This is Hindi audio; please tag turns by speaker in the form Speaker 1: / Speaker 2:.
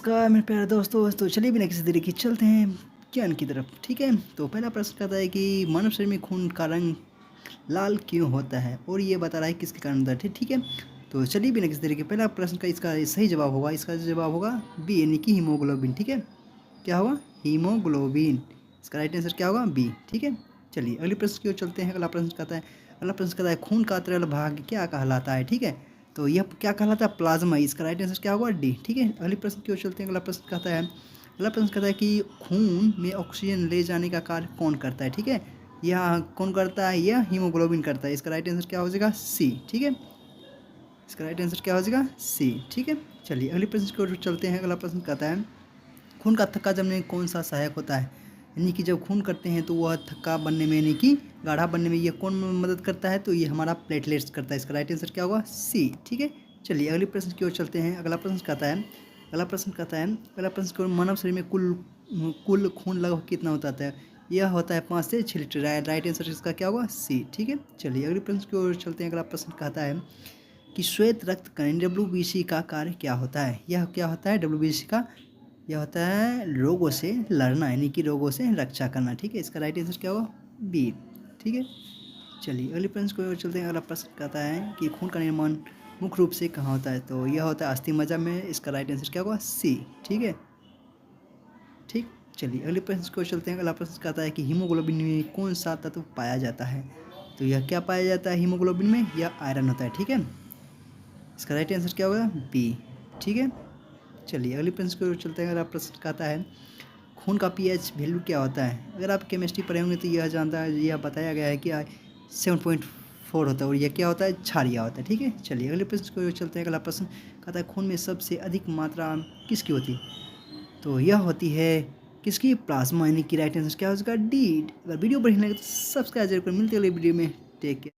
Speaker 1: नमस्कार मेरे प्यारे दोस्तों। तो चलिए बिना किसी देरी के चलते हैं ज्ञान की तरफ। ठीक है, तो पहला प्रश्न कहता है कि मानव शरीर में खून का रंग लाल क्यों होता है और ये बता रहा है किसके कारण होता है। ठीक है, तो चलिए बिना किसी देरी के पहला प्रश्न का इसका सही जवाब होगा, इसका जवाब होगा बी यानी कि हीमोग्लोबिन। ठीक है, क्या होगा? हीमोग्लोबिन। इसका राइट आंसर क्या होगा? बी। ठीक है, चलिए अगले प्रश्न की ओर चलते हैं। अगला प्रश्न कहता है खून का तरल भाग क्या कहलाता है। ठीक है, तो यह क्या कहलाता है? प्लाज्मा। इसका राइट आंसर क्या होगा? डी। ठीक है, अगले प्रश्न की ओर चलते हैं। अगला प्रश्न कहता है कि खून में ऑक्सीजन ले जाने का कार्य कौन करता है। ठीक है, यह कौन करता है? यह हीमोग्लोबिन करता है। इसका राइट आंसर क्या हो जाएगा? सी। ठीक है, इसका राइट आंसर क्या हो जाएगा? सी। ठीक है, चलिए अगले प्रश्न की ओर चलते हैं। अगला प्रश्न कहता है खून का थक्का जमने में कौन सा सहायक होता है। यानी कि जब खून करते हैं तो वह थक्का बनने में यानी कि गाढ़ा बनने में यह कौन मदद करता है? तो ये हमारा प्लेटलेट्स करता है। इसका राइट आंसर क्या होगा? सी। ठीक है, चलिए अगले प्रश्न की ओर चलते हैं। अगला प्रश्न की ओर मानव शरीर में कुल कुल खून लगभग कितना होता है? यह होता है 5 से 6 लीटर। राइट आंसर इसका क्या होगा? सी। ठीक है, चलिए अगले प्रश्न की ओर चलते हैं। अगला प्रश्न कहता है कि श्वेत रक्त कण WBC का कार्य क्या होता है। यह क्या होता है? WBC का यह होता है रोगों से लड़ना यानी कि रोगों से रक्षा करना। ठीक है, इसका राइट आंसर क्या होगा? बी। ठीक है, चलिए अगले प्रश्न को चलते हैं। अगला प्रश्न कहता है कि खून का निर्माण मुख्य रूप से कहाँ होता है। तो यह होता है अस्थि मज्जा में। इसका राइट आंसर क्या होगा? सी। ठीक है, ठीक, चलिए अगले प्रश्न को चलते हैं। अगला प्रश्न कहता है कि हीमोग्लोबिन में कौन सा तत्व पाया जाता है। तो यह क्या पाया जाता है हीमोग्लोबिन में? यह आयरन होता है। ठीक है, इसका राइट आंसर क्या होगा? बी। ठीक है, चलिए अगले प्रश्न की ओर चलते हैं। अगला प्रश्न कहता है खून का पीएच वैल्यू क्या होता है। अगर आप केमिस्ट्री पढ़े होंगे तो यह बताया गया है कि 7.4 होता है और यह क्या होता है? क्षारीय होता है। ठीक है, चलिए अगले प्रश्न की ओर चलते हैं। अगला प्रश्न कहता है खून में सबसे अधिक मात्रा किसकी होती है। तो यह होती है किसकी? प्लाज्मा। यानी कि राइट आंसर क्या हो जाएगा? डी। अगर वीडियो बढ़िया लगे तो सब्सक्राइब जरूर करें। मिलते हैं अगले वीडियो में। Take care.